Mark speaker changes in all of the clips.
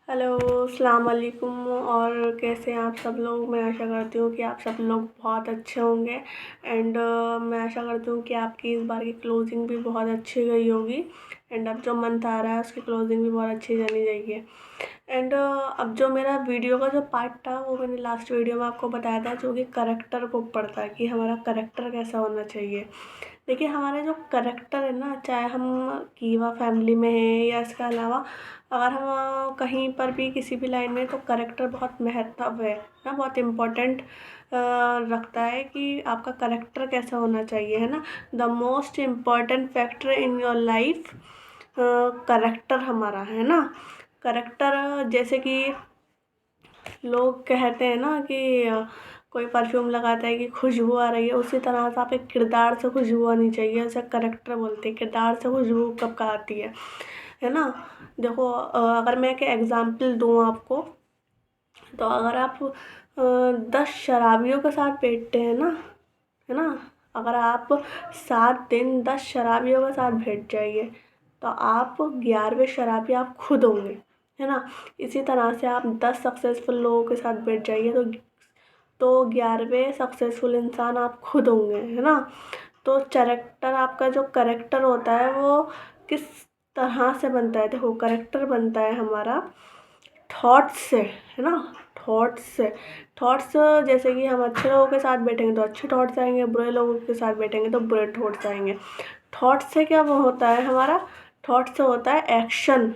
Speaker 1: Hello, अस्सलाम वालेकुम। और कैसे हैं आप सब लोग। मैं आशा करती हूँ कि आप सब लोग बहुत अच्छे होंगे। एंड मैं आशा करती हूँ कि आपकी इस बार की क्लोजिंग भी बहुत अच्छी गई होगी। एंड अब जो मंथ आ रहा है उसकी क्लोजिंग भी बहुत अच्छी जानी चाहिए। एंड अब जो मेरा वीडियो का जो पार्ट था वो मैंने लास्ट वीडियो में आपको बताया था, जो कि करेक्टर को पढ़ता है कि हमारा करेक्टर कैसा होना चाहिए। देखिए, हमारे जो करेक्टर है ना, चाहे हम कीवा फैमिली में हैं या इसके अलावा अगर हम कहीं पर भी किसी भी लाइन में, तो करेक्टर बहुत महत्व है ना, बहुत इम्पोर्टेंट रखता है कि आपका करेक्टर कैसा होना चाहिए, है ना। The most important factor in your life character हमारा, है ना। करेक्टर जैसे कि लोग कहते हैं ना कि कोई परफ्यूम लगाता है कि खुशबू आ रही है, उसी तरह से आपके किरदार से खुशबू आनी चाहिए। उसे करेक्टर बोलते हैं। किरदार से खुशबू कब का आती है ना। देखो, अगर मैं एक एग्ज़ाम्पल दूँ आपको, तो अगर आप 10 शराबियों के साथ बैठते हैं ना, है ना, अगर आप 7 दिन 10 शराबियों के साथ बैठ जाइए, तो आप 11वें शराबी आप खुद होंगे, है ना। इसी तरह से आप 10 सक्सेसफुल लोगों के साथ बैठ जाइए, तो 11वें सक्सेसफुल इंसान आप खुद होंगे, है ना। तो कैरेक्टर, आपका जो करेक्टर होता है वो किस तरह से बनता है। देखो, करेक्टर बनता है हमारा थॉट्स से, है ना। थॉट्स से, थॉट्स जैसे कि हम अच्छे लोगों के साथ बैठेंगे तो अच्छे थॉट्स आएंगे, बुरे लोगों के साथ बैठेंगे तो बुरे थॉट्स आएंगे। थॉट्स से क्या वो होता है हमारा, थॉट्स से होता है एक्शन।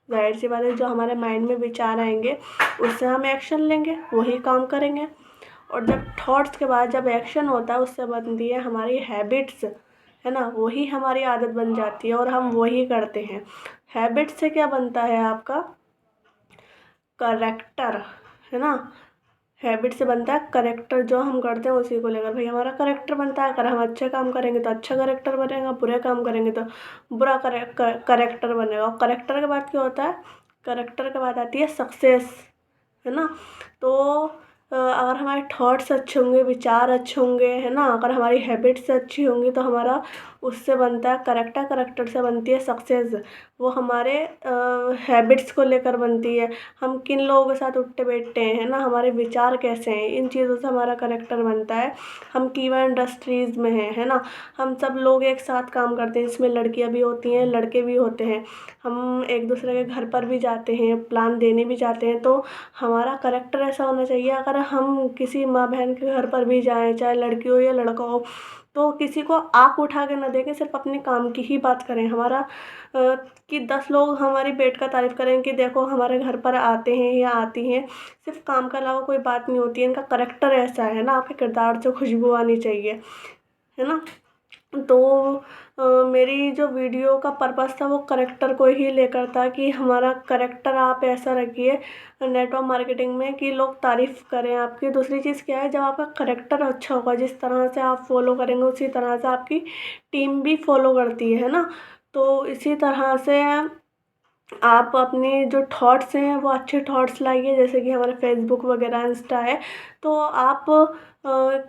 Speaker 1: जाहिर सी बात है, जो हमारे माइंड में विचार आएंगे उससे हम एक्शन लेंगे, वही काम करेंगे। और जब थॉट्स के बाद जब एक्शन होता है, उससे बनती है हमारी हैबिट्स, है ना। वही हमारी आदत बन जाती है और हम वही करते हैं। हैबिट से क्या बनता है आपका करेक्टर, है ना। हैबिट से बनता है करेक्टर, जो हम करते हैं उसी को लेकर भाई हमारा करेक्टर बनता है। अगर हम अच्छे काम करेंगे तो अच्छा करेक्टर बनेगा, बुरे काम करेंगे तो बुरा करेक्टर बनेगा। और करेक्टर के बाद क्या होता है, करेक्टर के बाद आती है सक्सेस, है ना। तो अगर हमारे थॉट्स अच्छे होंगे, विचार अच्छे होंगे, है ना, अगर हमारी हैबिट्स अच्छी होंगी, तो हमारा उससे बनता है करेक्टर, करेक्टर से बनती है सक्सेस। वो हमारे हैबिट्स को लेकर बनती है। हम किन लोगों के साथ उठते बैठते हैं, है ना, हमारे विचार कैसे हैं, इन चीज़ों से हमारा करेक्टर बनता है। हम कीवा इंडस्ट्रीज़ में हैं, है ना, हम सब लोग एक साथ काम करते हैं। इसमें लड़कियां भी होती हैं, लड़के भी होते हैं। हम एक दूसरे के घर पर भी जाते हैं, प्लान देने भी जाते हैं। तो हमारा करेक्टर ऐसा होना चाहिए, अगर हम किसी माँ बहन के घर पर भी जाएं, चाहे लड़की हो या लड़का हो, तो किसी को आँख उठा के ना देखें, सिर्फ अपने काम की ही बात करें। हमारा कि 10 लोग हमारी पेट का तारीफ़ करें कि देखो हमारे घर पर आते हैं या आती हैं, सिर्फ काम के अलावा कोई बात नहीं होती है। इनका करेक्टर ऐसा है ना, आपके किरदार से खुशबू आनी चाहिए, है ना। तो मेरी जो वीडियो का पर्पस था वो करेक्टर को ही लेकर था कि हमारा करेक्टर आप ऐसा रखिए नेटवर्क मार्केटिंग में कि लोग तारीफ़ करें आपकी। दूसरी चीज़ क्या है, जब आपका करेक्टर अच्छा होगा, जिस तरह से आप फॉलो करेंगे उसी तरह से आपकी टीम भी फॉलो करती है ना। तो इसी तरह से आप अपनी जो थॉट्स हैं वो अच्छे थॉट्स लाइए। जैसे कि हमारे फेसबुक वगैरह इंस्टा है, तो आप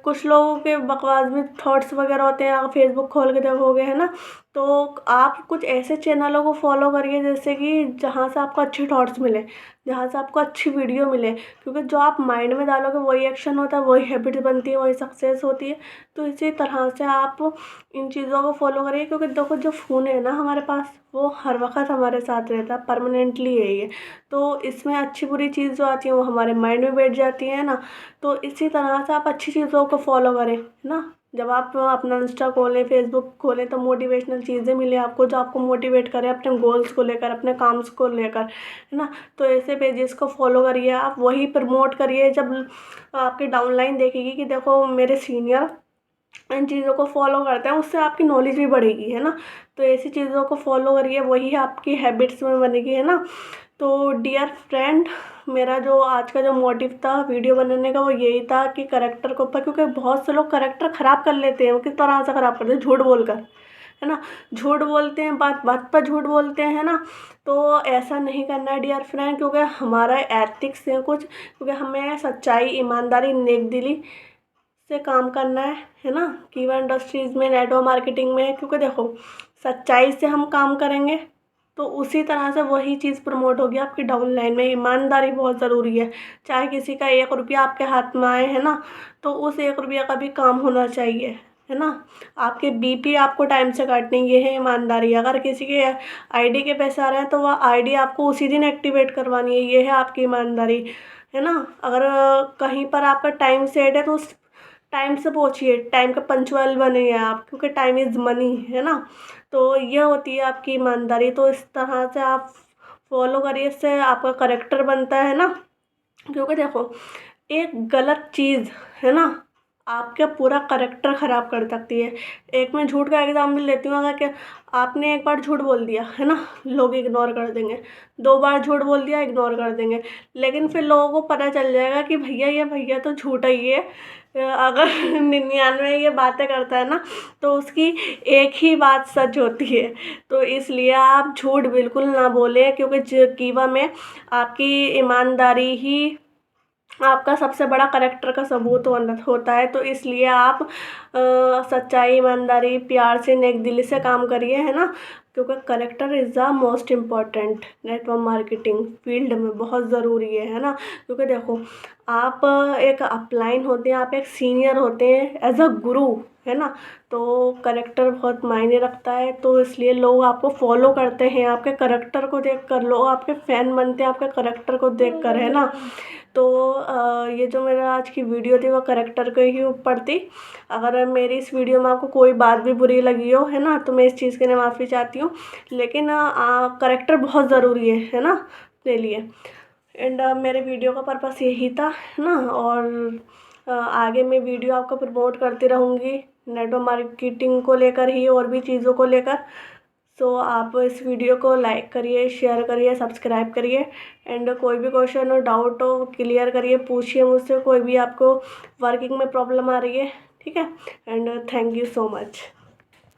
Speaker 1: कुछ लोगों के बकवास भी थॉट्स वगैरह होते हैं, आप फेसबुक खोल के देखोगे, है ना। तो आप कुछ ऐसे चैनलों को फॉलो करिए जैसे कि जहाँ से आपको अच्छे थॉट्स मिले, जहाँ से आपको अच्छी वीडियो मिले। क्योंकि जो आप माइंड में डालोगे वही एक्शन होता है, वही हैबिट बनती है, वही सक्सेस होती है। तो इसी तरह से आप इन चीज़ों को फॉलो करिए। क्योंकि देखो, जो फ़ोन है ना हमारे पास, वो हर वक्त हमारे साथ रहता है, परमानेंटली है ये। तो इसमें अच्छी बुरी चीज़ जो आती है वो हमारे माइंड में बैठ जाती है ना। तो इसी तरह से आप अच्छी चीज़ों को फॉलो करें, है ना। जब आप अपना इंस्टा खोलें, फेसबुक खोलें, तो मोटिवेशनल चीज़ें मिले आपको, जो आपको मोटिवेट करें अपने गोल्स को लेकर, अपने काम्स को लेकर, है ना। तो ऐसे पेजेस को फॉलो करिए, आप वही प्रमोट करिए। जब आपकी डाउनलाइन देखेगी कि देखो मेरे सीनियर इन चीज़ों को फॉलो करते हैं, उससे आपकी नॉलेज भी बढ़ेगी, है ना। तो ऐसी चीज़ों को फॉलो करिए, वही आपकी हैबिट्स में बनेगी, है ना। तो डियर फ्रेंड, मेरा जो आज का जो मोटिव था वीडियो बनाने का वो यही था कि करेक्टर को ऊपर, क्योंकि बहुत से लोग करेक्टर ख़राब कर लेते हैं। वो किस तरह से ख़राब करते हैं, झूठ बोलकर, है ना। झूठ बोलते हैं, बात बात पर झूठ बोलते हैं, है ना। तो ऐसा नहीं करना है डियर फ्रेंड, क्योंकि हमारा एथिक्स है कुछ, क्योंकि हमें सच्चाई, ईमानदारी, नेकदिली से काम करना है ना। कीवा इंडस्ट्रीज़ में, नेटवर्क मार्केटिंग में। क्योंकि देखो, सच्चाई से हम काम करेंगे तो उसी तरह से वही चीज़ प्रमोट होगी आपकी डाउन लाइन में। ईमानदारी बहुत ज़रूरी है। चाहे किसी का 1 रुपया आपके हाथ में आए, है ना, तो उस 1 रुपया का भी काम होना चाहिए, है ना। आपके बीपी आपको टाइम से काटनी, ये है ईमानदारी। अगर किसी के आईडी के पैसे आ रहे हैं तो वह आईडी आपको उसी दिन एक्टिवेट करवानी है, ये है आपकी ईमानदारी, है ना। अगर कहीं पर आपका टाइम सेट है तो उस टाइम से पहुँचिए, टाइम का पंचुअल बनिए आप, क्योंकि टाइम इज़ मनी, है ना। तो ये होती है आपकी ईमानदारी। तो इस तरह से आप फॉलो करिए, इससे आपका करेक्टर बनता है ना। क्योंकि देखो, एक गलत चीज़, है ना, आपका पूरा करेक्टर ख़राब कर सकती है। एक मैं झूठ का एग्जाम्पल लेती हूँ। अगर कि आपने एक बार झूठ बोल दिया, है ना, लोग इग्नोर कर देंगे। 2 बार झूठ बोल दिया, इग्नोर कर देंगे। लेकिन फिर लोगों को पता चल जाएगा कि भैया ये भैया तो झूठा ही है। अगर 99 ये बातें करता है ना, तो उसकी एक ही बात सच होती है। तो इसलिए आप झूठ बिल्कुल ना बोलें, क्योंकि कीवा में आपकी ईमानदारी ही आपका सबसे बड़ा करेक्टर का सबूत होता है। तो इसलिए आप सच्चाई, ईमानदारी, प्यार से, नेक दिली से काम करिए, है ना। क्योंकि character is the most important network marketing field में, बहुत ज़रूरी है ना। क्योंकि देखो, आप एक अपलाइन होते हैं, आप एक सीनियर होते हैं एज अ गुरु, है ना। तो करेक्टर बहुत मायने रखता है। तो इसलिए लोग आपको फॉलो करते हैं आपके करेक्टर को देख कर, लोग आपके फ़ैन बनते हैं आपके करेक्टर को देख कर, है ना। तो ये जो मेरा आज की वीडियो थी वो करेक्टर के ही ऊपर थी। अगर मेरी इस वीडियो में आपको कोई बात भी बुरी लगी हो, है ना, तो मैं इस चीज़ के लिए माफ़ी चाहती हूँ। लेकिन करेक्टर बहुत ज़रूरी है ना अपने लिए। एंड मेरे वीडियो का पर्पस यही था, है ना। और आगे मैं वीडियो आपको प्रमोट करती रहूँगी नेटवर्क मार्केटिंग को लेकर ही, और भी चीज़ों को लेकर। सो आप इस वीडियो को लाइक करिए, शेयर करिए, सब्सक्राइब करिए। एंड कोई भी क्वेश्चन हो, डाउट हो, क्लियर करिए, पूछिए मुझसे। कोई भी आपको वर्किंग में प्रॉब्लम आ रही है, ठीक है। And thank you so much.